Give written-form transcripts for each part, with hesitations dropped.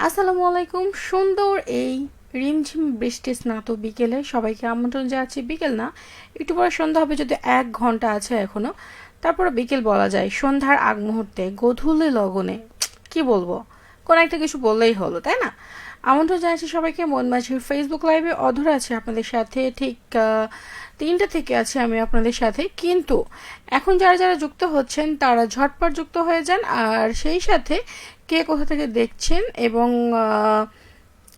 আসসালামু আলাইকুম। সুন্দর এই রিমঝিম বৃষ্টি স্নাত বিকেলে সবাইকে আমন্ত্রণ জানাচ্ছি। বিকেল না, একটু পরে সন্ধ্যা হবে, যদি 1 ঘন্টা আছে এখনো, তারপরে বিকেল বলা যায়। সন্ধ্যার আগ মুহূর্তে গধূলি লগনে কি বলবো, কোন একটা কিছু বললেই হলো, তাই না? আমন্ত্রণ জানাচ্ছি সবাইকে মন মাঝির ফেসবুক লাইভে। অধরা আছে আপনাদের সাথে, ঠিক 3টা থেকে আছে আমি আপনাদের সাথে। কিন্তু এখন যারা যারা যুক্ত হচ্ছেন তারা ঝটপট যুক্ত হয়ে যান, আর সেই সাথে কে কোথা থেকে দেখছেন এবং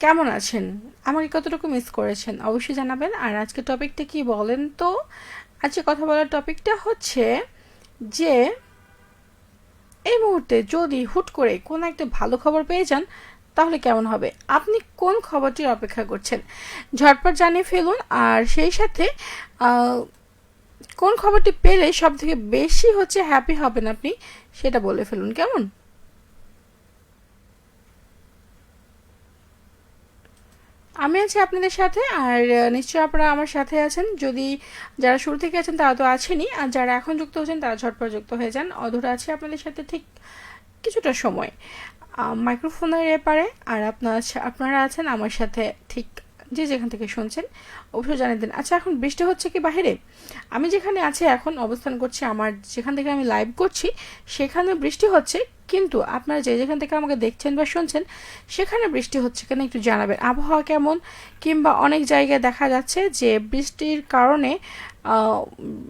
কেমন আছেন, আমাকে কতটুকু মিস করেছেন অবশ্যই জানাবেন। আর আজকে টপিকটা কি বলেন তো? আজকে কথা বলার টপিকটা হচ্ছে যে এই মুহূর্তে যদি হুট করে কোনো একটা ভালো খবর পেয়ে যান তাহলে কেমন হবে, আপনি কোন খবরটির অপেক্ষা করছেন, ঝটপট জানিয়ে ফেলুন। আর সেই সাথে কোন খবরটি পেলে সব থেকে বেশি হচ্ছে হ্যাপি হবেন আপনি, সেটা বলে ফেলুন, কেমন? আমি আছি আপনাদের সাথে, আর নিশ্চয়ই আপনারা আমার সাথে আছেন। যদি যারা শুরু থেকে আছেন তারা তো আছেনই, আর যারা এখন যুক্ত হচ্ছেন তারা ঝটপট যুক্ত হয়ে যান। অধরা আছে আপনাদের সাথে ঠিক কিছুটা সময় মাইক্রোফোনের এপারে, আর আপনারা আছেন আমার সাথে ঠিক যে যেখান থেকে শুনছেন অবশ্যই জানিয়ে দিন। আচ্ছা, এখন বৃষ্টি হচ্ছে কি বাহিরে? আমি যেখানে আছি এখন অবস্থান করছি, আমার যেখান থেকে আমি লাইভ করছি সেখানে বৃষ্টি হচ্ছে, কিন্তু আপনারা যে যেখান থেকে আমাকে দেখছেন বা শুনছেন সেখানে বৃষ্টি হচ্ছে কেন একটু জানাবেন। আবহাওয়া কেমন, কিংবা অনেক জায়গায় দেখা যাচ্ছে যে বৃষ্টির কারণে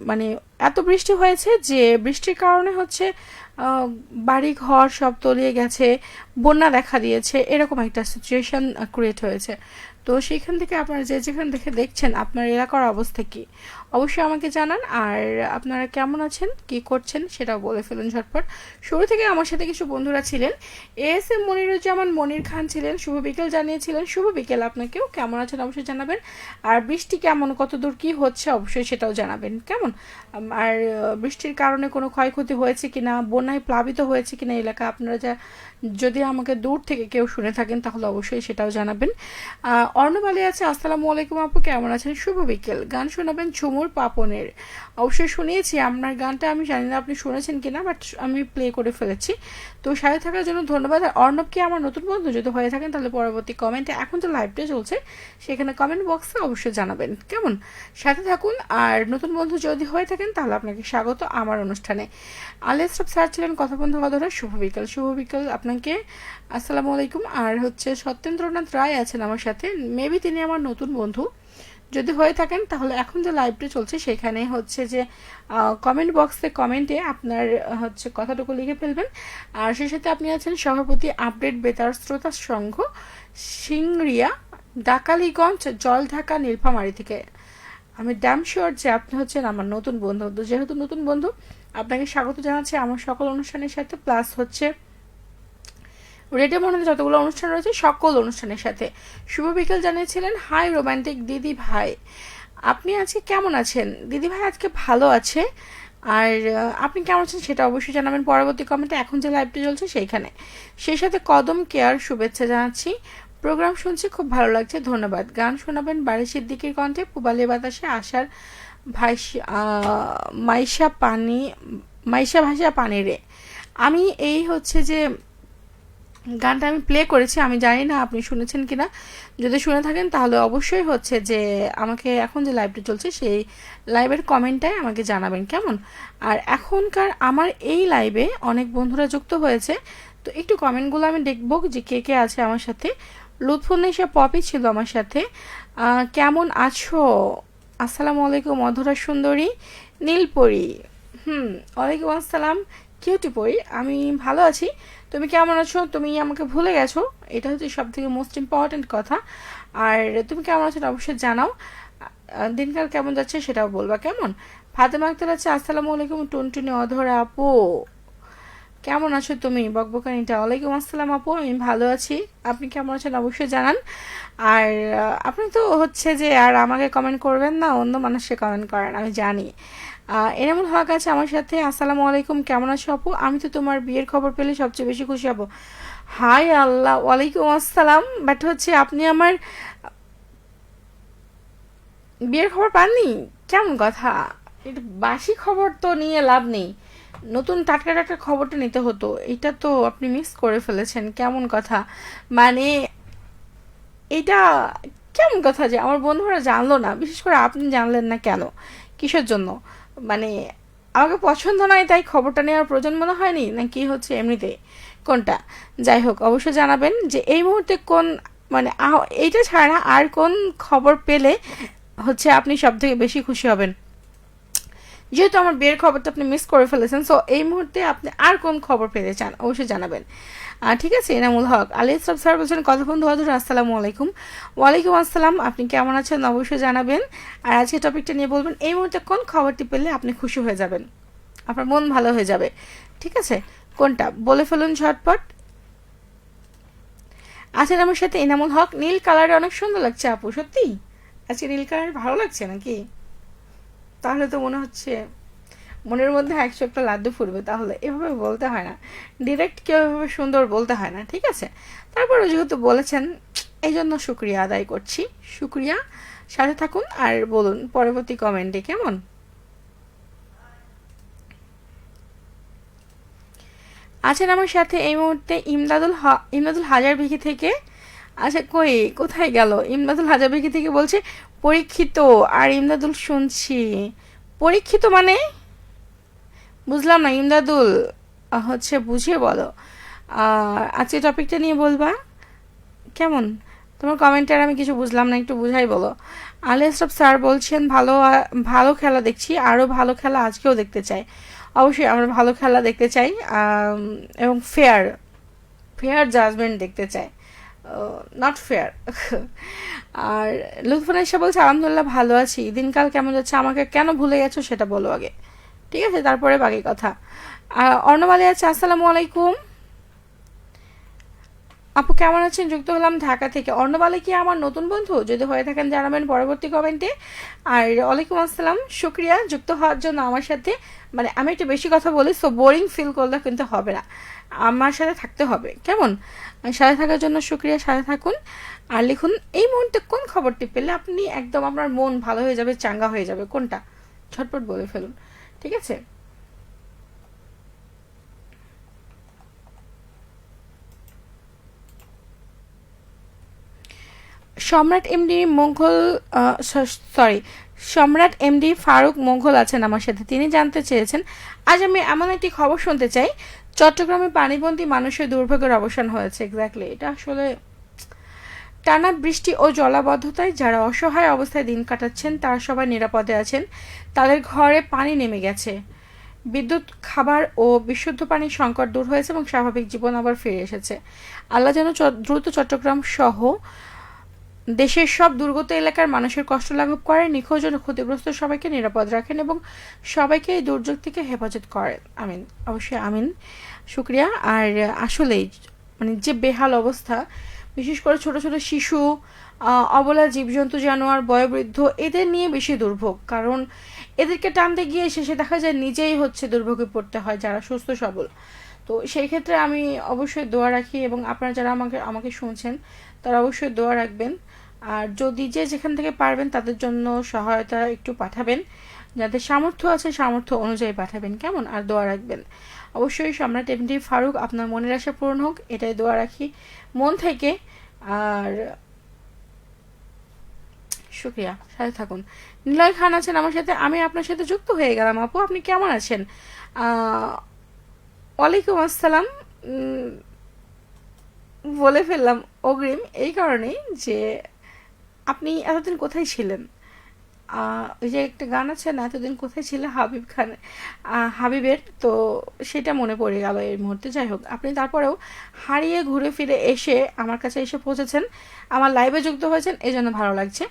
মানে এত বৃষ্টি হয়েছে যে বৃষ্টির কারণে হচ্ছে বাড়ি ঘর সব তলিয়ে গেছে, বন্যা দেখা দিয়েছে, এরকম একটা সিচুয়েশন ক্রিয়েট হয়েছে। তো সেইখান থেকে আপনারা যে যেখান থেকে দেখছেন আপনার এলাকার অবস্থা কি অবশ্যই আমাকে জানান। আর আপনারা কেমন আছেন, কি করছেন সেটাও বলে ফেলুন ঝটপট। শুরু থেকে আমার সাথে কিছু বন্ধুরা ছিলেন, এম মনিরুজ্জামান মনির খান ছিলেন, শুভ বিকেল জানিয়েছিলেন। শুভ বিকেল আপনাকেও, কেমন আছেন অবশ্যই জানাবেন। আর বৃষ্টি কেমন, কতদূর কি হচ্ছে অবশ্যই সেটাও জানাবেন, কেমন? আর বৃষ্টির কারণে কোনো ক্ষয়ক্ষতি হয়েছে কিনা, বন্যায় প্লাবিত হয়েছে কিনা এলাকা, আপনারা যদি আমাকে দূর থেকে কেউ শুনে থাকেন তাহলে অবশ্যই সেটাও জানাবেন। অর্ণব আলী আছে, আসসালামু আলাইকুম আপু, কেমন আছেন? শুভ বিকেল। গান শোনাবেন ঝুমুর পাপনের? অবশ্যই শুনিয়েছি আপনার গানটা, আমি জানি না আপনি শুনেছেন কিনা, বাট আমি প্লে করে ফেলেছি। তো সাথে থাকার জন্য ধন্যবাদ। অর্ণব কি আমার নতুন বন্ধু? যদি হয়ে থাকেন তাহলে পরবর্তী কমেন্টে, এখন তো লাইভটা চলছে সেখানে কমেন্ট বক্সে অবশ্যই জানাবেন, কেমন? সাথে থাকুন। আর নতুন বন্ধু যদি হয়ে থাকেন তাহলে আপনাকে স্বাগত আমার অনুষ্ঠানে। আলিয়াসরাফ স্যার ছিলেন কথা বন্ধু অধরা। শুভ বিকেল। শুভ বিকেল আপনাকে, আসসালামু আলাইকুম। আর হচ্ছে সত্যেন্দ্রনাথ রায় আছেন আমার সাথে, মেবি তিনি আমার নতুন বন্ধু। যদি হয়ে থাকেন তাহলে এখন যে লাইভটা চলছে সেখানে হচ্ছে যে কমেন্ট বক্সে কমেন্টে আপনার হচ্ছে কথাটুকু লিখে ফেলবেন। আর সেই সাথে আপনি আছেন সভাপতি আপডেট বেতার শ্রোতা সংঘ, সিংড়িয়া, ডাকালিগঞ্জ, জলঢাকা, নীলফামারী থেকে। আমি ড্যাম শিওর যে আপনি হচ্ছেন আমার নতুন বন্ধু। তো যেহেতু নতুন বন্ধু, আপনাকে স্বাগত জানাচ্ছি আমার সকল অনুষ্ঠানের সাথে, প্লাস হচ্ছে রেডিও মনে যতগুলো অনুষ্ঠান রয়েছে সকল অনুষ্ঠানের সাথে। শুভ বিকেল জানিয়েছিলেন। হাই রোমান্টিক দিদি ভাই, আপনি আজকে কেমন আছেন? দিদি ভাই আজকে ভালো আছে। আর আপনি কেমন আছেন সেটা অবশ্যই জানাবেন পরবর্তী কমেন্টে, এখন যে লাইভটি চলছে সেইখানে। সেই সাথে কদম কেয়ার শুভেচ্ছা জানাচ্ছি, প্রোগ্রাম শুনছি খুব ভালো লাগছে, ধন্যবাদ। গান শোনাবেন বাড়ি সিদ্দিকির কণ্ঠে, পুবালি বাতাসে আসার ভাই, মাইশা পানি, মাইশা ভাষা পানি রে। আমি এই হচ্ছে যে গানটা আমি প্লে করেছি, আমি জানি না আপনি শুনেছেন কিনা। যদি শুনে থাকেন তাহলে অবশ্যই হচ্ছে যে আমাকে এখন যে লাইভটা চলছে সেই লাইভের কমেন্টটাই আমাকে জানাবেন, কেমন? আর এখনকার আমার এই লাইভে অনেক বন্ধুরা যুক্ত হয়েছে, তো একটু কমেন্টগুলো আমি দেখবো যে কে কে আছে আমার সাথে। লুৎফুন্নেসা পপি ছিল আমার সাথে, কেমন আছো? আসসালামু আলাইকুম অধরা সুন্দরী, নীলপরি। ওয়ালাইকুম আসসালাম কিউটি পরি, আমি ভালো আছি। তুমি কেমন আছো? তুমি আমাকে ভুলে গেছো, এটা হচ্ছে সব থেকে মোস্ট ইম্পর্টেন্ট কথা। আর তুমি কেমন আছো অবশ্যই জানাও। দিনকাল কেমন যাচ্ছে সেটাও বলবা, কেমন? ফাতেমা আক্তার আছে, আসসালামু আলাইকুম টুনটুনি অধরা আপু, কেমন আছো তুমি? বকবকানিটা, ওয়ালাইকুম আসসালাম আপু, আমি ভালো আছি। আপনি কেমন আছেন অবশ্যই জানান। আর আপনি তো হচ্ছে যে আর আমাকে কমেন্ট করবেন না, অন্য মানুষকে কমেন্ট করেন আমি জানি। এনামুল হক আছে আমার সাথে, আসসালামু আলাইকুম, কেমন আছো আপু? আমি তো তোমার বিয়ের খবর পেলে সবচেয়ে বেশি খুশি হব। হাই আল্লাহ, ওয়ালাইকুম আসসালাম। বাট হচ্ছে আপনি আমার বিয়ের খবর পাননি, কেমন কথা? এটা বাসি খবর তো নিয়ে লাভ নেই, নতুন টাটকা টাটকা খবরটা নিতে হতো, এটা তো আপনি মিস করে ফেলেছেন। কেমন কথা, মানে এটা কেমন কথা যে আমার বন্ধুরা জানলো না, বিশেষ করে আপনি জানলেন না কেন, কিসের জন্য? মানে আমাকে পছন্দ নয় তাই খবরটা নেওয়ার প্রয়োজন মনে হয়নি, না কি হচ্ছে এমনিতে, কোনটা? যাই হোক, অবশ্যই জানাবেন যে এই মুহূর্তে কোন, মানে এইটা ছাড়া আর কোন খবর পেলে হচ্ছে আপনি সব থেকে বেশি খুশি হবেন। যেহেতু আমার বিয়ের খবরটা আপনি মিস করে ফেলেছেন, সো এই মুহূর্তে আপনি আর কোন খবর পেতে চান অবশ্যই জানাবেন। ঠিক আছে, এনামুল হক আলী ইসলাম স্যার বলছেন কথা বন্ধু আদর, আসসালামু আলাইকুম। ওয়ালাইকুম আসসালাম, আপনি কেমন আছেন অবশ্যই জানাবেন। আর আজকে টপিকটা নিয়ে বলবেন এই মুহূর্তে কোন খবরটি পেলে আপনি খুশি হয়ে যাবেন, আপনার মন ভালো হয়ে যাবে। ঠিক আছে, কোনটা বলে ফেলুন ঝটপট। আছেন আমার সাথে এনামুল হক। নীল কালারে অনেক সুন্দর লাগছে আপু, সত্যি আজকে নীল কালার ভালো লাগছে নাকি? তাহলে তো মনে হচ্ছে মনের মধ্যে 100টা লাড্ডু ফুটবে। তাহলে এভাবে বলতে হয় না, ডিরেক্ট কেউ এভাবে সুন্দর বলতে হয় না, ঠিক আছে? তারপরে যেহেতু বলেছেন এই জন্য শুক্রিয়া আদায় করছি। শুক্রিয়া, সাথে থাকুন আর বলুন পরবর্তী কমেন্টে, কেমন? আছেন আমার সাথে এই মুহূর্তে ইমদাদুল হাজার বিঘি থেকে। আচ্ছা, কোথায় গেল ইমদাদুল হাজার বিঘি থেকে? বলছে পরীক্ষিত। আর ইমদাদুল শুনছি, পরীক্ষিত মানে বুঝলাম না ইমদাদুল, হচ্ছে বুঝিয়ে বলো। আজকে টপিকটা নিয়ে বলবা, কেমন? তোমার কমেন্টে আর আমি কিছু বুঝলাম না, একটু বুঝাই বলো। আলী আশরাফ স্যার বলছেন ভালো ভালো খেলা দেখছি, আরও ভালো খেলা আজকেও দেখতে চাই। অবশ্যই আমরা ভালো খেলা দেখতে চাই, এবং ফেয়ার ফেয়ার জাজমেন্ট দেখতে চাই, নট ফেয়ার। আর লুৎফুন এসে বলছে আলহামদুলিল্লাহ ভালো আছি, দিনকাল কেমন যাচ্ছে? আমাকে কেন ভুলে গেছো সেটা বলো আগে, ঠিক আছে, তারপরে বাকি কথা। অর্ণমালী আছে, আসসালামু আলাইকুম আপু, কেমন আছেন? যুক্ত হলাম ঢাকা থেকে। অর্ণবালে কি আমার নতুন বন্ধু? যদি হয়ে থাকেন জানাবেন পরবর্তী কমেন্টে। আর ওয়ালাইকুম আসসালাম, শুক্রিয়া যুক্ত হওয়ার জন্য আমার সাথে। মানে আমি একটু বেশি কথা বলি, সো বোরিং ফিল করলে কিন্তু হবে না, আমার সাথে থাকতে হবে, কেমন? সাথে থাকার জন্য শুক্রিয়া, সাথে থাকুন। আর লিখুন এই মুহূর্তে কোন খবরটি পেলে আপনি একদম আপনার মন ভালো হয়ে যাবে, চাঙ্গা হয়ে যাবে, কোনটা? ঝটপট বলে ফেলুন, ঠিক আছে? সম্রাট এমডি মোঘল, সরি, সম্রাট এমডি ফারুক মোঘল আছেন আমার সাথে। তিনি জানতে চেয়েছেন আজ আমি এমন একটি খবর শুনতে চাই, চট্টগ্রামে পানিবন্দী মানুষের দুর্ভোগের অবসান হয়েছে। এক্স্যাক্টলি, এটা আসলে টানা বৃষ্টি ও জলাবদ্ধতায় যারা অসহায় অবস্থায় দিন কাটাচ্ছেন তারা সবাই নিরাপদে আছেন, তাদের ঘরে পানি নেমে গেছে, বিদ্যুৎ, খাবার ও বিশুদ্ধ পানির সংকট দূর হয়েছে এবং স্বাভাবিক জীবন আবার ফিরে এসেছে। আল্লাহ যেন দ্রুত চট্টগ্রাম সহ দেশের সব দুর্গত এলাকার মানুষের কষ্ট লাঘব করেন, নিখোঁজ ও ক্ষতিগ্রস্ত সবাইকে নিরাপদ রাখেন এবং সবাইকে এই দুর্যোগ থেকে হেফাজত করেন, আমিন। অবশ্যই আমিন, শুক্রিয়া। আর আসলেই মানে যে বেহাল অবস্থা, বিশেষ করে ছোট ছোট শিশু, অবলা জীবজন্তু, জানোয়ার, বয়োবৃদ্ধ, এদের নিয়ে বেশি দুর্ভোগ, কারণ এদেরকে টানতে গিয়ে শেষে দেখা যায় নিজেই হচ্ছে দুর্ভোগে পড়তে হয় যারা সুস্থ সবল। তো সেই ক্ষেত্রে আমি অবশ্যই দোয়া রাখি, এবং আপনারা যারা আমাকে আমাকে শুনছেন তারা অবশ্যই দোয়া রাখবেন। আর যদি যে যেখান থেকে পারবেন তাদের জন্য সহায়তা একটু পাঠাবেন, যাদের সামর্থ্য আছে সামর্থ্য অনুযায়ী পাঠাবেন, কেমন? আর দোয়া রাখবেন অবশ্যই। সম্রাট এমডি ফারুক আপনার মনের আশা পূরণ হোক, এটাই দোয়া রাখি মন থেকে। আর শুক্রিয়া, সাথে থাকুন। নিলয় খান আছেন আমার সাথে, আমি আপনার সাথে যুক্ত হয়ে গেলাম। আপু আপনি কেমন আছেন? ওয়ালাইকুম আসসালাম। বলে ফেললাম অগ্রিম এই কারণেই যে আপনি এতদিন কোথায় ছিলেন? ওই যে একটা গান আছে না, এতদিন কোথায় ছিল হাবিব খান, হাবিবের, তো সেটা মনে পড়ে গেল এই মুহূর্তে। যাই হোক, আপনি তারপরেও হারিয়ে ঘুরে ফিরে এসে আমার কাছে এসে পৌঁছেছেন, আমার লাইভে যুক্ত হয়েছেন, এই জন্য ভালো লাগছে।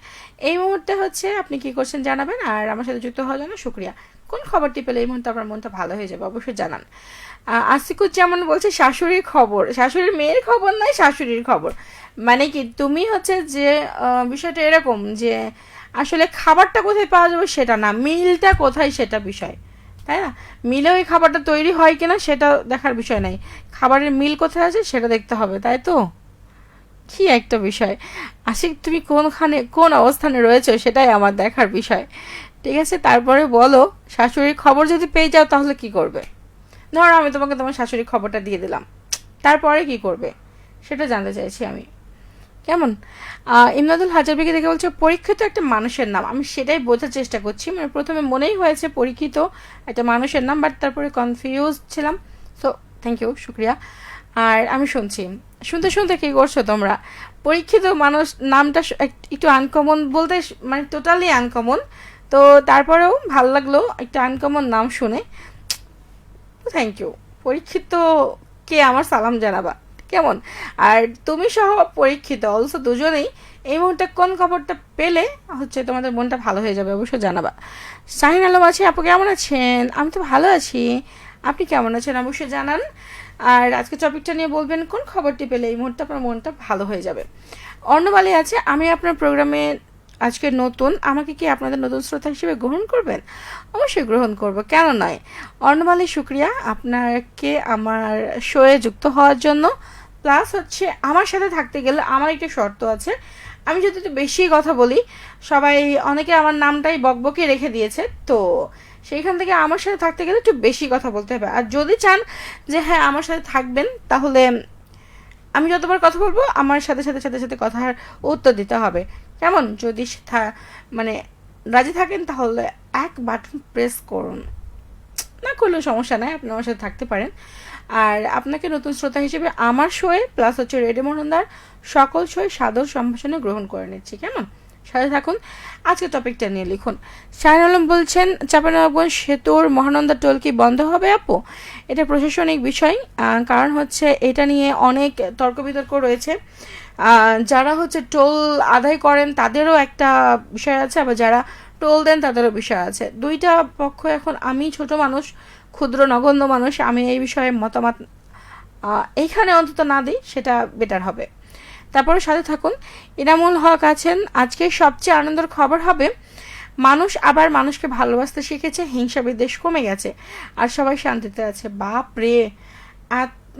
এই মুহূর্তে হচ্ছে আপনি কি করছেন জানাবেন, আর আমার সাথে যুক্ত হওয়ার জন্য শুক্রিয়া। কোন খবরটি পেলে এই মুহূর্তে আপনার মনটা ভালো হয়ে যাবে অবশ্যই জানান। আসিকুজ্জামান বলছে শাশুড়ির খবর, শাশুড়ির মেয়ের খবর নয়, শাশুড়ির খবর। মানে কি তুমি হচ্ছে যে বিষয়টা এরকম যে আসলে খাবারটা কোথায় পাওয়া যাবে সেটা না, মিলটা কোথায় সেটা বিষয়, তাই না? মিলে ওই খাবারটা তৈরি হয় কিনা সেটা দেখার বিষয় নাই, খাবারের মিল কোথায় আছে সেটা দেখতে হবে, তাই তো? কি একটা বিষয়, আশিক তুমি কোনখানে কোন অবস্থানে রয়েছে সেটাই আমার দেখার বিষয়, ঠিক আছে? তারপরে বলো, শাশুড়ির খবর যদি পেয়ে যাও তাহলে কি করবে? ধরো আমি তোমাকে তোমার শাশুড়ির খবরটা দিয়ে দিলাম, তারপরে কি করবে সেটা জানতে চাইছি আমি। কেমন? ইমদাদুল হাজারবিকে দেখে বলছে পরীক্ষিত একটা মানুষের নাম। আমি সেটাই বোঝার চেষ্টা করছি, মানে প্রথমে মনেই হয়েছে পরীক্ষিত একটা মানুষের নাম, বাট তারপরে কনফিউজ ছিলাম। সো থ্যাংক ইউ, শুক্রিয়া। আর আমি শুনছি, শুনতে শুনতে কী করছো তোমরা? পরীক্ষিত মানুষ নামটা একটু আনকমন, বলতে মানে টোটালি আনকমন, তো তারপরেও ভাল লাগলো একটা আনকমন নাম শুনে। Thank you. পরীক্ষিত কে আমার সালাম জানাবা, কেমন? আর তুমি সহ পরীক্ষিত অলসো দুজনেই এই মুহূর্তে কোন খবরটা পেলে হচ্ছে তোমাদের মনটা ভালো হয়ে যাবে অবশ্যই জানাবা। শাহিন আলম আছে, আপু কেমন আছেন? আমি তো ভালো আছি, আপনি কেমন আছেন অবশ্যই জানান। আর আজকে টপিকটা নিয়ে বলবেন কোন খবরটি পেলে এই মুহূর্তে আপনার মনটা ভালো হয়ে যাবে। অর্ণবালী আছে, আমি আপনার প্রোগ্রামে আজকে নতুন, আমাকে কি আপনাদের নতুন শ্রোতা হিসেবে গ্রহণ করবেন? অবশ্যই গ্রহণ করব, কেন নয়। অর্ণবালী শুক্রিয়া আপনাকে আমার শোয়ে যুক্ত হওয়ার জন্য। প্লাস হচ্ছে আমার সাথে থাকতে গেলে আমার একটা শর্ত আছে, আমি যদি একটু বেশি কথা বলি, সবাই অনেকে আমার নামটাই বকবকে রেখে দিয়েছে, তো সেইখান থেকে আমার সাথে থাকতে গেলে একটু বেশি কথা বলতে হবে। আর যদি চান যে হ্যাঁ আমার সাথে থাকবেন, তাহলে আমি যতবার কথা বলবো আমার সাথে সাথে সাথে সাথে কথার উত্তর দিতে হবে, কেমন? যদি মানে রাজি থাকেন তাহলে এক বাটন প্রেস করুন, না করলেও সমস্যা নাই, আপনি আমার সাথে থাকতে পারেন। আর আপনাকে নতুন শ্রোতা হিসেবে আমার শোয়ে প্লাস হচ্ছে রেডিও মহানন্দার সকল শোয়ে সাদর সম্ভাষণে গ্রহণ করে নিচ্ছি, কেমন? সাথে থাকুন। আজকে টপিকটা নিয়ে লিখুন। শাহিন আলম বলছেন চাঁপাইনবাবগঞ্জ সেতুর মহানন্দা টোল কি বন্ধ হবে আপু? এটা প্রশাসনিক বিষয়, কারণ হচ্ছে এটা নিয়ে অনেক তর্ক বিতর্ক রয়েছে। যারা হচ্ছে টোল আদায় করেন তাদেরও একটা বিষয় আছে, আবার যারা টোল দেন তাদেরও বিষয় আছে, দুইটা পক্ষ। এখন আমি ছোট মানুষ, ক্ষুদ্র নগণ্য মানুষ, আমি এই বিষয়ে মতামত এইখানে অন্তত না দিই, সেটা বেটার হবে। তারপরে সাথে থাকুন। ইনামুল হক আছেন, আজকে সবচেয়ে আনন্দের খবর হবে মানুষ আবার মানুষকে ভালোবাসতে শিখেছে, হিংসা বিদ্বেষ কমে গেছে আর সবাই শান্তিতে আছে। বাপ রে,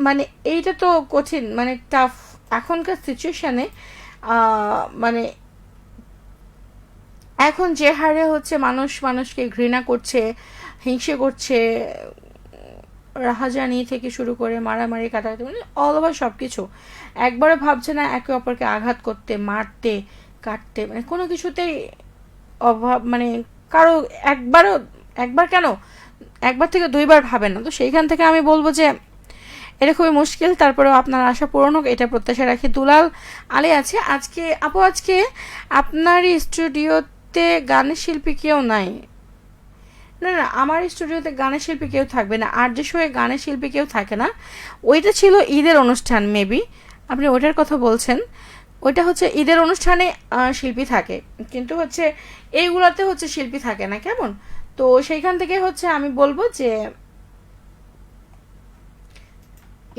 মানে এইটা তো কঠিন, মানে টাফ এখনকার সিচুয়েশানে। মানে এখন যে হারে হচ্ছে মানুষ মানুষকে ঘৃণা করছে, হিংসে করছে, রাহাজানি থেকে শুরু করে মারামারি কাটাকাটি, মানে অল ওভার সব কিছু, একবারও ভাবছে না একে অপরকে আঘাত করতে, মারতে, কাটতে, মানে কোনো কিছুতেই অভাব, মানে কারো একবার কেন, একবার থেকে দুইবার ভাবেন না। তো সেইখান থেকে আমি বলবো যে এটা খুবই মুশকিল, তারপরেও আপনার আশা পূরণ হোক এটা প্রত্যাশা রাখি। দুলাল আলী আছে, আজকে আপু আজকে আপনারই স্টুডিওতে গানের শিল্পী কেউ নাই? না না, আমার স্টুডিওতে গানের শিল্পী কেউ থাকবে না, আর যে শোয়ে গানের শিল্পী কেউ থাকে না, ওইটা ছিল ঈদের অনুষ্ঠান, মেবি আপনি ওইটার কথা বলছেন। ওইটা হচ্ছে ঈদের অনুষ্ঠানে শিল্পী থাকে, কিন্তু হচ্ছে এইগুলোতে হচ্ছে শিল্পী থাকে না, কেমন? তো সেইখান থেকে হচ্ছে আমি বলবো যে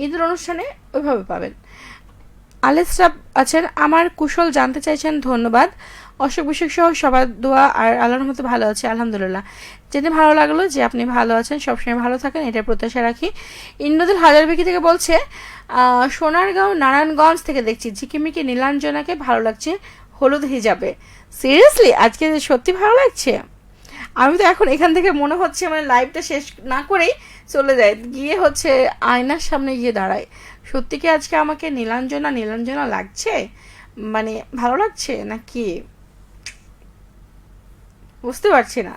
ঈদের অনুষ্ঠানে ওইভাবে পাবেন। আলেসরাব আছেন, আমার কুশল জানতে চাইছেন, ধন্যবাদ। অসুখ বিসুখ সহ সবার দোয়া আর আল্লাহর মতো ভালো আছে, আলহামদুলিল্লাহ। জেনে ভালো লাগলো যে আপনি ভালো আছেন, সবসময় ভালো থাকেন, এটা প্রত্যাশা রাখি। ইন্দ্রদুল হাজারবিকি থেকে বলছে সোনারগাঁও নারায়ণগঞ্জ থেকে দেখছি ঝিকিমিকি নীলাঞ্জনাকে ভালো লাগছে হলুদ হিজাবে। সিরিয়াসলি আজকে সত্যি ভালো লাগছে? আমি তো এখন এখান থেকে মনে হচ্ছে মানে লাইভটা শেষ না করেই চলে যায়, গিয়ে হচ্ছে আয়নার সামনে গিয়ে দাঁড়ায়। সত্যি কি আজকে আমাকে নীলাঞ্জনা নীলাঞ্জনা লাগছে, মানে ভালো লাগছে নাকি বুঝতে পারছি না,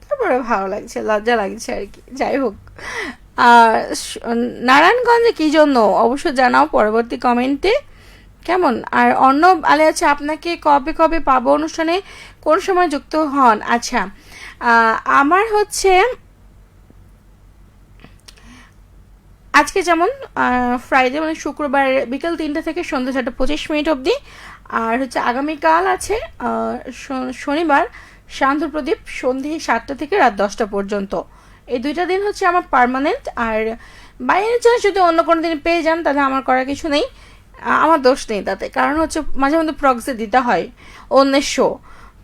তারপরে ভালো লাগছে, লজ্জা লাগছে আর কি, যাই হোক। আর নারায়ণগঞ্জে কি জন্য অবশ্য জানাও পরবর্তী কমেন্টে, কেমন? আর অর্ণব আলে আছে, আপনাকে কবে কবে পাবো অনুষ্ঠানে, কোন সময় যুক্ত হন? আচ্ছা, আমার হচ্ছে আজকে যেমন ফ্রাইডে মানে শুক্রবার বিকেল 3টা থেকে সন্ধ্যা 4:25 অবধি, আর হচ্ছে আগামীকাল আছে শনিবার শান্ত প্রদীপ সন্ধে 7টা থেকে রাত 10টা পর্যন্ত। এই দুইটা দিন হচ্ছে আমার পার্মানেন্ট, আর বাইরে চান্স যদি অন্য কোনো দিন পেয়ে যান তাহলে আমার করার কিছু নেই, আমার দোষ নেই তাতে, কারণ হচ্ছে মাঝে মধ্যে প্রক্সি দিতে হয় অন্যের শো,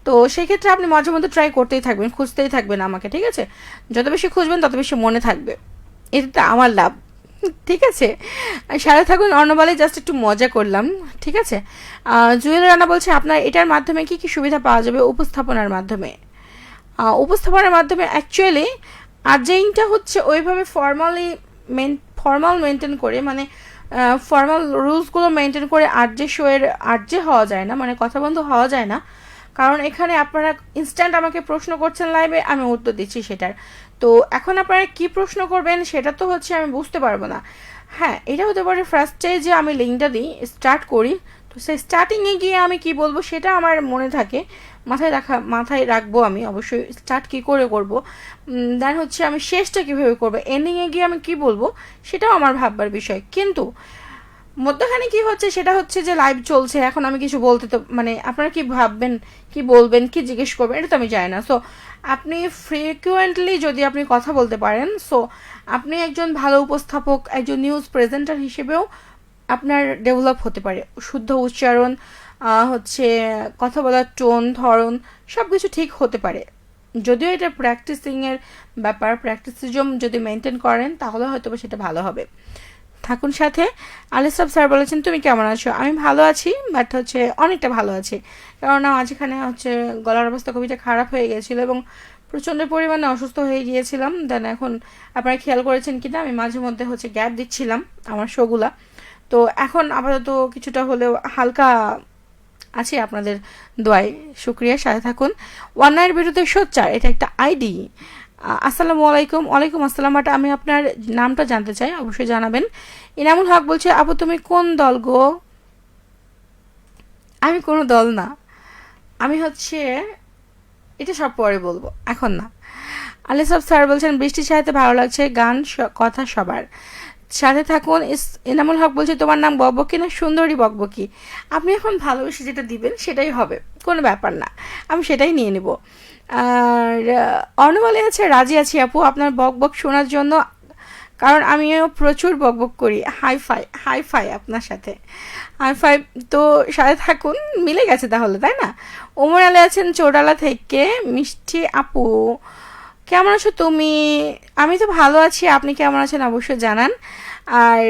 তো সেক্ষেত্রে আপনি মাঝে মধ্যে ট্রাই করতেই থাকবেন, খুঁজতেই থাকবেন আমাকে, ঠিক আছে? যত বেশি খুঁজবেন তত বেশি মনে থাকবে, এটা আমার লাভ, ঠিক আছে? সাথে থাকুন। অর্ণবালে জাস্ট একটু মজা করলাম, ঠিক আছে? জুয়েল রানা বলছে আপনার এটার মাধ্যমে কি কি সুবিধা পাওয়া যাবে? উপস্থাপনার মাধ্যমে, উপস্থাপনার মাধ্যমে অ্যাকচুয়ালি আর্জেইংটা হচ্ছে ওইভাবে ফর্মাল মেনটেন করে, মানে ফর্মাল রুলসগুলো মেনটেন করে আর্জে শোয়ের আর্জে হওয়া যায় না, মানে কথা বন্ধ হওয়া যায় না। কারণ এখানে আপনারা ইনস্ট্যান্ট আমাকে প্রশ্ন করছেন লাইভে, আমি উত্তর দিচ্ছি সেটার। তো এখন আপনারা কি প্রশ্ন করবেন সেটা তো হচ্ছে আমি বুঝতে পারবো না। হ্যাঁ, এটা হতে পারে ফার্স্টে যে আমি লিঙ্কটা দিই, স্টার্ট করি, তো সেই স্টার্টিংয়ে গিয়ে আমি কি বলবো সেটা আমার মনে থাকে, মাথায় রাখবো আমি অবশ্যই স্টার্ট কী করে করবো। দেন হচ্ছে আমি শেষটা কীভাবে করবো, এন্ডিংয়ে গিয়ে আমি কি বলবো সেটাও আমার ভাববার বিষয়। কিন্তু মধ্যখানে কি হচ্ছে সেটা হচ্ছে যে লাইভ চলছে, এখন আমি কিছু বলতে তো মানে আপনারা কি ভাববেন, কি বলবেন, কি জিজ্ঞেস করবেন, এটা তো আমি জানি না। সো আপনি ফ্রিকুয়েন্টলি যদি আপনি কথা বলতে পারেন, সো আপনি একজন ভালো উপস্থাপক, একজন নিউজ প্রেজেন্টার হিসেবেও আপনার ডেভেলপ হতে পারে। শুদ্ধ উচ্চারণ, হচ্ছে কথা বলার টোন, ধরন, সব কিছু ঠিক হতে পারে। যদিও এটা প্র্যাকটিসিংয়ের ব্যাপার, প্র্যাকটিসিজম যদি মেনটেন করেন তাহলে হয়তো সেটা ভালো হবে। থাকুন সাথে। আলিসাব স্যার বলেছেন তুমি কেমন আছো? আমি ভালো আছি, বাট হচ্ছে অনেকটা ভালো আছি, কেননা মাঝখানে হচ্ছে গলার অবস্থা খুবই খারাপ হয়ে গিয়েছিল এবং প্রচণ্ড পরিমাণে অসুস্থ হয়ে গিয়েছিলাম। দেন এখন আপনারা খেয়াল করেছেন কিনা আমি মাঝে মধ্যে হচ্ছে গ্যাপ দিচ্ছিলাম আমার শোগুলা। তো এখন আপাতত কিছুটা হলেও হালকা আছে, আপনাদের দোয়ায় শুক্রিয়া। সাথে থাকুন। অন্যায়ের বিরুদ্ধে সোচ্চার, এটা একটা আইডি। আসসালামু আলাইকুম। ওয়ালাইকুম আসসালাম। বাট আমি আপনার নামটা জানতে চাই, অবশ্যই জানাবেন। ইনামুল হক বলছে আপু তুমি কোন দল গো? আমি কোনো দল না, আমি হচ্ছে এটা সব পরে বলবো, এখন না। আলিসাব স্যার বলছেন বৃষ্টির সাথে ভালো লাগছে, গান কথা সবার। সাথে থাকুন। এনামুল হক বলছে তোমার নাম বকবকি না সুন্দরী বকবকি? আপনি এখন ভালোবেসে যেটা দিবেন সেটাই হবে, কোনো ব্যাপার না, আমি সেটাই নিয়ে নেব। আর অর্ণমালে আছে রাজি আছি আপু আপনার বকবক শোনার জন্য, কারণ আমিও প্রচুর বকবক করি। হাই ফাই আপনার সাথে, হাই ফাই। তো সাথে থাকুন, মিলে গেছে তাহলে, তাই না? ওমর আলী আছেন চোরালা থেকে। মিষ্টি আপু কেমন আছো তুমি? আমি তো ভালো আছি, আপনি কেমন আছেন অবশ্যই জানান। আর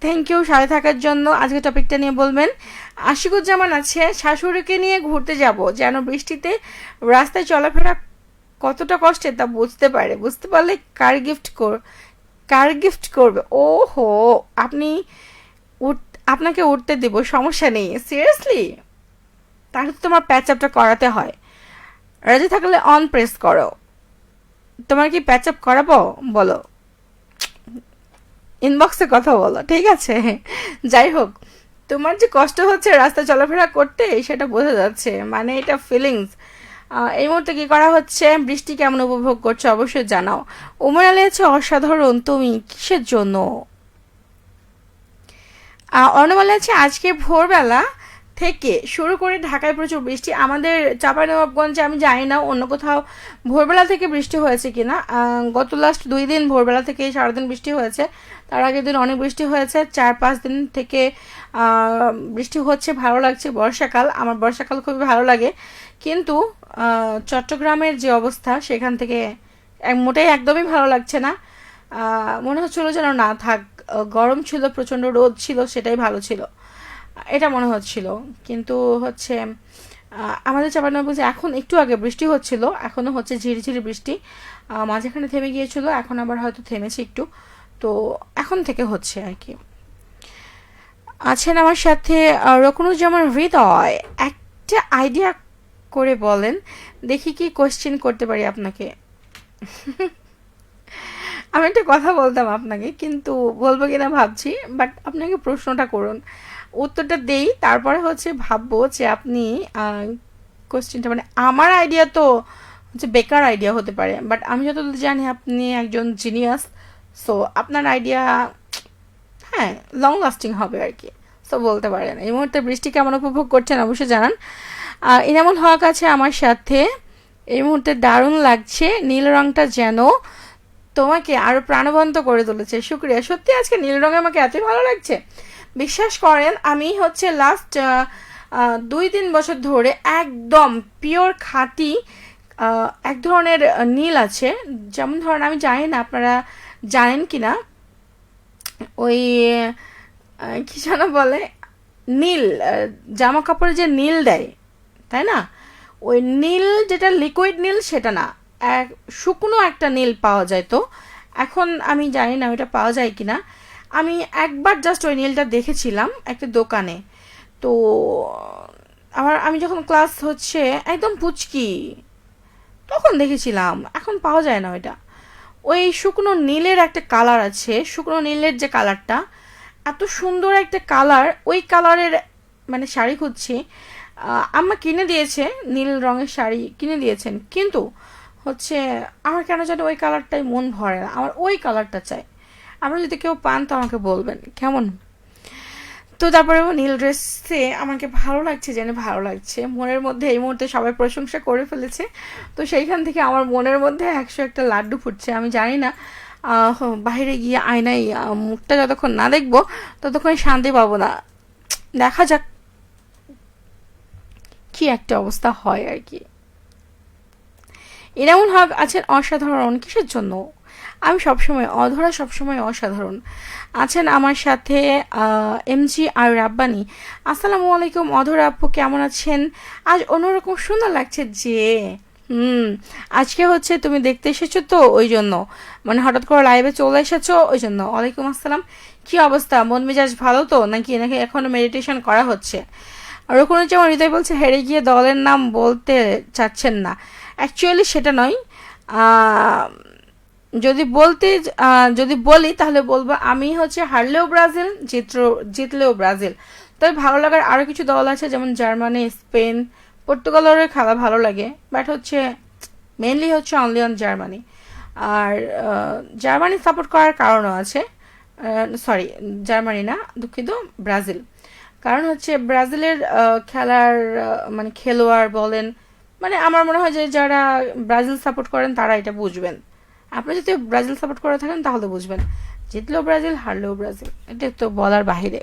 থ্যাংক ইউ সাথে থাকার জন্য। আজকে টপিকটা নিয়ে বলবেন। আশিকুজ্জামান আছে শাশুড়িকে নিয়ে ঘুরতে যাব, যেন বৃষ্টিতে রাস্তায় চলাফেরা কতটা কষ্টের তা বুঝতে পারলে কার গিফট করবে। ও হো, আপনাকে উঠতে দেব, সমস্যা নেই। সিরিয়াসলি? তাহলে তো তোমার প্যাচ আপটা করাতে হয়। রাজি থাকলে অন প্রেস করো। তোমার কি প্যাচ আপ করাবো বলো, ইনবক্সে কথা বলো, ঠিক আছে? যাই হোক, তোমার যে কষ্ট হচ্ছে রাস্তা চলাফেরা করতে সেটা বোঝা যাচ্ছে, মানে এটা ফিলিংস। এই মুহূর্তে কি করা হচ্ছে, বৃষ্টি কেমন উপভোগ করছো অবশ্যই জানাও। উমর আলী আছে অসাধারণ, তুমি কিসের জন্য? অর্ণমালা আছে আজকে ভোরবেলা থেকে শুরু করে ঢাকায় প্রচুর বৃষ্টি। আমাদের চাঁপাইনবাবগঞ্জে আমি জানি না অন্য কোথাও ভোরবেলা থেকে বৃষ্টি হয়েছে কিনা। গত লাস্ট 2 দিন ভোরবেলা থেকে সারাদিন বৃষ্টি হয়েছে, তার আগের দিন অনেক বৃষ্টি হয়েছে। 4-5 দিন থেকে বৃষ্টি হচ্ছে, ভালো লাগছে। বর্ষাকাল, আমার বর্ষাকাল খুবই ভালো লাগে, কিন্তু চট্টগ্রামের যে অবস্থা সেখান থেকে মোটেই একদমই ভালো লাগছে না। মনে হচ্ছিল যেন না থাক, গরম ছিল, প্রচণ্ড রোদ ছিল, সেটাই ভালো ছিল, এটা মনে হচ্ছিল। কিন্তু হচ্ছে আমাদের চাঁপাইনবাবগঞ্জে এখন একটু আগে বৃষ্টি হচ্ছিল, এখনও হচ্ছে ঝিরিঝিরি বৃষ্টি, মাঝখানে থেমে গিয়েছিল, এখন আবার হয়তো থেমেছে একটু। তো এখন থেকে হচ্ছে আর কি। আছেন আমার সাথে রকুনুজ্জামান হৃদয়। একটা আইডিয়া করে বলেন দেখি কি কোশ্চেন করতে পারি আপনাকে। আমি একটা কথা বলতাম আপনাকে, কিন্তু বলবো কিনা ভাবছি, বাট আপনাকে প্রশ্নটা করুন, উত্তরটা দেই, তারপরে হচ্ছে ভাববো যে আপনি কোশ্চেনটা, মানে আমার আইডিয়া তো হচ্ছে বেকার আইডিয়া হতে পারে, বাট আমি যতদূর জানি আপনি একজন জিনিয়াস, সো আপনার আইডিয়া হ্যাঁ লং লাস্টিং হবে আর কি। সো বলতে পারেন এই মুহূর্তে বৃষ্টি কেমন উপভোগ করছেন অবশ্যই জানান। ইনামুল হক আছে আমার সাথে। এই মুহূর্তে দারুণ লাগছে, নীল রংটা যেন তোমাকে আরো প্রাণবন্ত করে তুলেছে। শুক্রিয়া। সত্যি আজকে নীল রঙে আমাকে এতই ভালো লাগছে, বিশ্বাস করেন আমি হচ্ছে লাস্ট 2-3 বছর ধরে একদম পিওর খাঁটি এক ধরনের নীল আছে, যেমন ধরেন আমি জানি না আপনারা জানেন কিনা, ওই কি যেন বলে, নীল জামা কাপড়ে যে নীল দেয়, তাই না? ওই নীল যেটা লিকুইড নীল সেটা না, শুকনো একটা নীল পাওয়া যায়, তো এখন আমি জানি না ওইটা পাওয়া যায় কিনা। আমি একবার জাস্ট ওই নীলটা দেখেছিলাম একটা দোকানে, তো আমি যখন ক্লাস হচ্ছে একদম পুচকি তখন দেখেছিলাম, এখন পাওয়া যায় না ওইটা। ওই শুকনো নীলের একটা কালার আছে, শুকনো নীলের যে কালারটা এত সুন্দর একটা কালার, ওই কালারের মানে শাড়ি খুঁজছি। আম্মা কিনে দিয়েছে, নীল রঙের শাড়ি কিনে দিয়েছেন, কিন্তু হচ্ছে আমার কেন জানি ওই কালারটাই মন ভরে না, আমার ওই কালারটা চাই। আপনারা যদি কেউ পান তো আমাকে বলবেন কেমন। তো তারপরে নীল ড্রেসে আমাকে ভালো লাগছে, জেনে ভালো লাগছে, মনের মধ্যে এই মুহূর্তে সবাই প্রশংসা করে ফেলেছে, তো সেইখান থেকে আমার মনের মধ্যে 101টা লাড্ডু ফুটছে। আমি জানি না বাইরে গিয়ে আয়নায় মুখটা যতক্ষণ না দেখবো ততক্ষণ শান্তি পাবো না। দেখা যাক কি একটা অবস্থা হয় আর কি। ইনামুল হক আছেন অসাধারণ, কিসের জন্য? আমি সবসময় অধরা, সবসময় অসাধারণ। আছেন আমার সাথে এমজি আর রাব্বানি। আসসালামু আলাইকুম অধরা আপু, কেমন আছেন? আজ অন্যরকম সুন্দর লাগছে যে আজকে হচ্ছে তুমি দেখতে এসেছো তো ওই জন্য, মানে হঠাৎ করে লাইভে চলে এসেছো ওই জন্য। ওয়ালাইকুম আসসালাম, কি অবস্থা, মন মেজাজ ভালো তো নাকি? নাকি এখনো মেডিটেশন করা হচ্ছে? রকুনুজ্জামান হৃদয় বলছে হেরে গিয়ে দলের নাম বলতে চাচ্ছেন না, অ্যাকচুয়ালি সেটা নয়। যদি যদি বলি তাহলে বলবো আমি হচ্ছে হারলেও ব্রাজিল, জিতলেও ব্রাজিল। তবে ভালো লাগার আরও কিছু দল আছে, যেমন জার্মানি, স্পেন, পর্তুগালের খেলা ভালো লাগে, বাট হচ্ছে মেনলি হচ্ছে অনলি অন জার্মানি। আর জার্মানি সাপোর্ট করার কারণও আছে, সরি জার্মানি না, দুঃখিত, ব্রাজিল। কারণ হচ্ছে ব্রাজিলের খেলার মানে খেলোয়াড় বলেন, মানে আমার মনে হয় যে যারা ব্রাজিল সাপোর্ট করেন তারা এটা বুঝবেন। আপনি যদি ব্রাজিল সাপোর্ট করে থাকেন তাহলে বুঝবেন, জিতলেও ব্রাজিল, হারলেও ব্রাজিল, এটা তো বলার বাহিরে।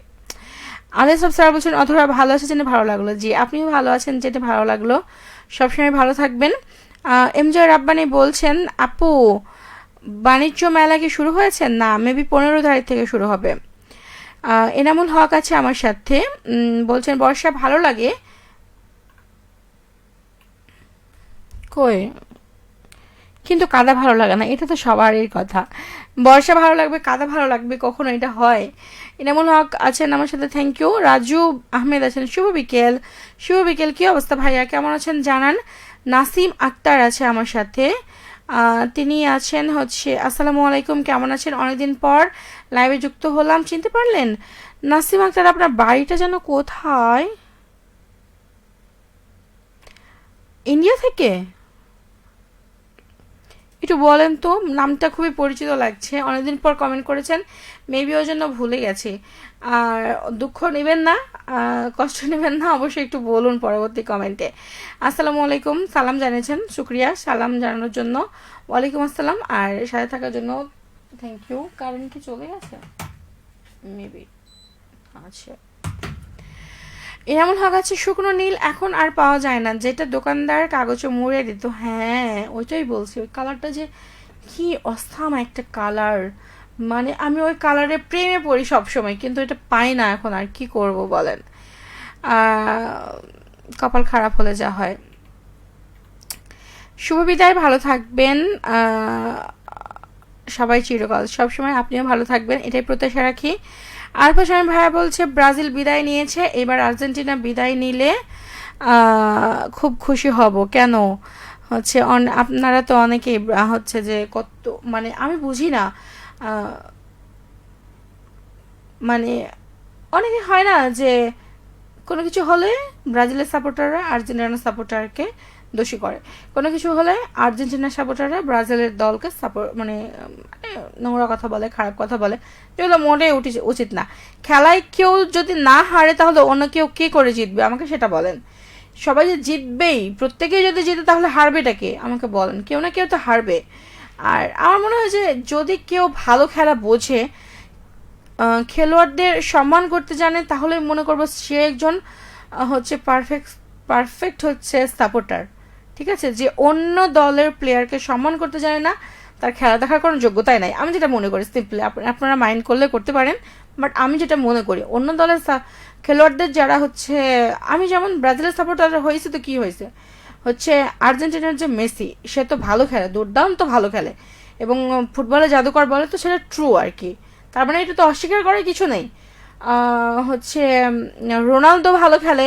আলিয়া সব স্যার বলছেন অথবা ভালো আছে জেনে ভালো লাগলো। জি, আপনিও ভালো আছেন যেটা ভালো লাগলো, সবসময় ভালো থাকবেন। এমজে রাব্বানি বলছেন আপু বাণিজ্য মেলা কি শুরু হয়েছে? না, মেবি 15 তারিখ থেকে শুরু হবে। এনামুল হক আছে আমার সাথে, বলছেন বর্ষা ভালো লাগে। কই, কিন্তু কাদা ভালো লাগে না, এটা তো সবারই কথা। বর্ষা ভালো লাগবে, কাদা ভালো লাগবে, কখনো এটা হয়? ইনামুল হক আছেন আমার সাথে, থ্যাংক ইউ। রাজু আহমেদ আছেন, শুভ বিকেল। শুভ বিকেল, কি অবস্থা ভাইয়া, কেমন আছেন জানান। নাসিম আক্তার আছে আমার সাথে, তিনি আছেন হচ্ছে আসসালামু আলাইকুম, কেমন আছেন, অনেকদিন পর লাইভে যুক্ত হলাম, চিনতে পারলেন? নাসিম আক্তার, আপনার বাড়িটা যেন কোথায়? ইন্ডিয়া থেকে? একটু বলেন তো, নামটা খুবই পরিচিত লাগছে, অনেকদিন পর কমেন্ট করেছেন, মেবি ওই জন্য ভুলে গেছি। আর দুঃখ নেবেন না, কষ্ট নেবেন না, অবশ্যই একটু বলুন পরবর্তী কমেন্টে। আসসালামু আলাইকুম, সালাম জানিয়েছেন, শুক্রিয়া সালাম জানানোর জন্য। ওয়ালাইকুম আসসালাম, আর সাথে থাকার জন্য থ্যাংক ইউ। কারণ কি চলে গেছে মেবি? আচ্ছা, এমন হক আছে শুকনো নীল এখন আর পাওয়া যায় না, যেটা দোকানদার কাগজে মুড়ে দিত। হ্যাঁ, ওইটাই বলছি, ওই কালারটা যে কি অস্থাম একটা কালার, মানে আমি ওই কালারে প্রেমে পড়ি সবসময়, কিন্তু এটা পাই না এখন, আর কি করব বলেন। কপাল খারাপ হলে যা হয়। শুভ বিদায়, ভালো থাকবেন সবাই চিরকাল, সবসময় আপনিও ভালো থাকবেন, এটাই প্রত্যাশা রাখি। আর পাশামি ভাইয়া বলছে ব্রাজিল বিদায় নিয়েছে, এবার আর্জেন্টিনা বিদায় নিলে খুব খুশি হব। কেন হচ্ছে আপনারা তো অনেকেই হচ্ছে যে কত, মানে আমি বুঝি না, মানে অনেকে হয় না যে কোনো কিছু হলে ব্রাজিলের সাপোর্টাররা আর্জেন্টিনার সাপোর্টারকে দোষী করে, কোনো কিছু হলে আর্জেন্টিনার সাপোর্টাররা ব্রাজিলের দলকে সাপোর্ট মানে নোংরা কথা বলে, খারাপ কথা বলে, যেগুলো মোটেই উচিত না। খেলায় কেউ যদি না হারে তাহলে অন্য কেউ কে করে জিতবে আমাকে সেটা বলেন। সবাই যে জিতবেই, প্রত্যেকেই যদি জিতে তাহলে হারবেটাকে আমাকে বলেন, কেউ না কেউ তো হারবে। আর আমার মনে হয় যে যদি কেউ ভালো খেলা বোঝে, খেলোয়াড়দের সম্মান করতে জানে, তাহলে মনে করবো সে একজন হচ্ছে পারফেক্ট হচ্ছে সাপোর্টার। ঠিক আছে, যে অন্য দলের প্লেয়ারকে সম্মান করতে জানে না, তার খেলা দেখার কোনো যোগ্যতাই নাই, আমি যেটা মনে করি। সিম্পলি আপনারা মাইন্ড করলে করতে পারেন, বাট আমি যেটা মনে করি অন্য দলের খেলোয়াড়দের যারা হচ্ছে, আমি যেমন ব্রাজিলের সাপোর্টার হয়েছে, তো কি হয়েছে, হচ্ছে আর্জেন্টিনার যে মেসি, সে তো ভালো খেলে, দুর্দান্ত ভালো খেলে, এবং ফুটবলে জাদুকর বলে তো সেটা ট্রু আর কি। তার মানে এটা তো অস্বীকার করার কিছু নেই। হচ্ছে রোনালদো ভালো খেলে,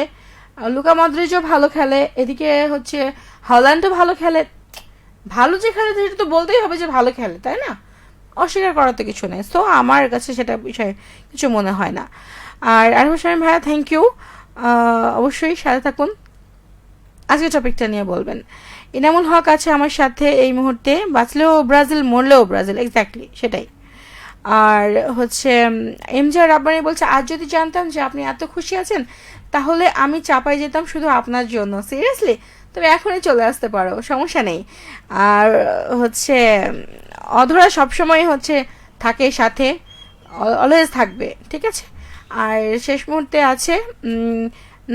লুকা মদ্রিজও ভালো খেলে, এদিকে হচ্ছে হল্যান্ডও ভালো খেলে। ভালো যে খেলে সেটা তো বলতেই হবে যে ভালো খেলে, তাই না? অস্বীকার করার তো কিছু নেই। সো আমার কাছে সেটা বিষয়ে কিছু মনে হয় না। আর হোসেন ভাইয়া, থ্যাংক ইউ। অবশ্যই সাথে থাকুন, আজকে টপিকটা নিয়ে বলবেন। ইনামুল হক আছে আমার সাথে এই মুহূর্তে। বাঁচলেও ব্রাজিল, মরলেও ব্রাজিল, এক্স্যাক্টলি সেটাই। আর হচ্ছে এমজে রাব্বানি বলছে, আজ যদি জানতাম যে আপনি এত খুশি আছেন তাহলে আমি চাপাই যেতাম শুধু আপনার জন্য। সিরিয়াসলি? তবে এখনই চলে আসতে পারো, সমস্যা নেই। আর হচ্ছে অধরা সবসময় হচ্ছে থাকে সাথে, অলওয়েজ থাকবে, ঠিক আছে। আর শেষ মুহূর্তে আছে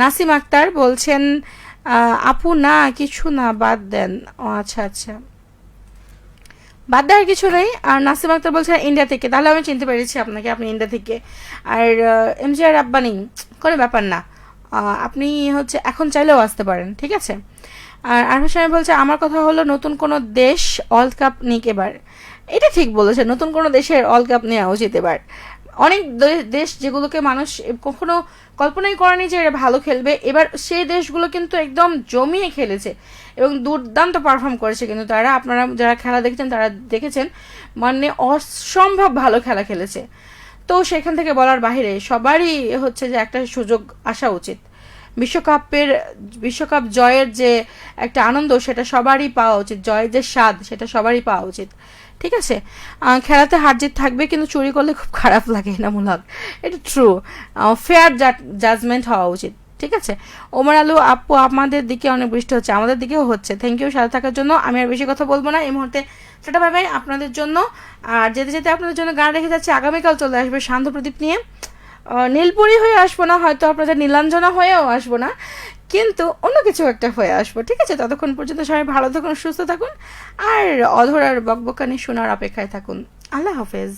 নাসিম আক্তার বলছেন, আপু না কিছু না, বাদ দেন। ও আচ্ছা আচ্ছা, বাদ দেওয়ার কিছু নেই। আর নাসিম আক্তার বলছেন ইন্ডিয়া থেকে, তাহলে আমি চিনতে পেরেছি আপনাকে, আপনি ইন্ডিয়া থেকে। আর এমজিআর রাব্বানি, কোনো ব্যাপার না, আপনি হচ্ছে এখন চাইলেও আসতে পারেন, ঠিক আছে। আর আরফা সাহেব বলছে, আমার কথা হলো নতুন কোনো দেশ ওয়ার্ল্ড কাপ নিক এবার। এটা ঠিক বলেছে, নতুন কোনো দেশের ওয়ার্ল্ড কাপ নেওয়া উচিত এবার। অনেক দেশ যেগুলোকে মানুষ কখনো কল্পনাই করেনি যে এরা ভালো খেলবে, এবার সেই দেশগুলো কিন্তু একদম জমিয়ে খেলেছে এবং দুর্দান্ত পারফর্ম করেছে। কিন্তু তারা, আপনারা যারা খেলা দেখেছেন তারা দেখেছেন, মানে অসম্ভব ভালো খেলা খেলেছে। তো সেখান থেকে বলার বাহিরে সবারই হচ্ছে যে একটা সুযোগ আসা উচিত। বিশ্বকাপ জয়ের যে একটা আনন্দ সেটা সবারই পাওয়া উচিত, জয়ের যে স্বাদ সেটা সবারই পাওয়া উচিত, ঠিক আছে। খেলাতে হার জিত থাকবে, কিন্তু চুরি করলে খুব খারাপ লাগে, ইনামুল হক, এটা ট্রু। ফেয়ার জাজমেন্ট হওয়া উচিত, ঠিক আছে। ওমর আলু আপু, আমাদের দিকে অনেক বৃষ্টি হচ্ছে, আমাদের দিকেও হচ্ছে। থ্যাংক ইউ সাথে থাকার জন্য। আমি আর বেশি কথা বলবো না এই মুহূর্তে, সেটা বাই বাই আপনাদের জন্য। আর যেতে যেতে আপনাদের জন্য গান রেখে যাচ্ছে, আগামীকাল চলে আসবে শান্ত প্রদীপ নিয়ে। নীলপুরি হয়ে আসবো না, হয়তো আপনাদের নীলাঞ্জনা হয়েও আসবো না, কিন্তু অন্য কিছু একটা হয়ে আসবো, ঠিক আছে। ততক্ষণ পর্যন্ত সবাই ভালো থাকুন, সুস্থ থাকুন, আর অধরার বকবকানি শোনার অপেক্ষায় থাকুন। আল্লাহ হাফেজ।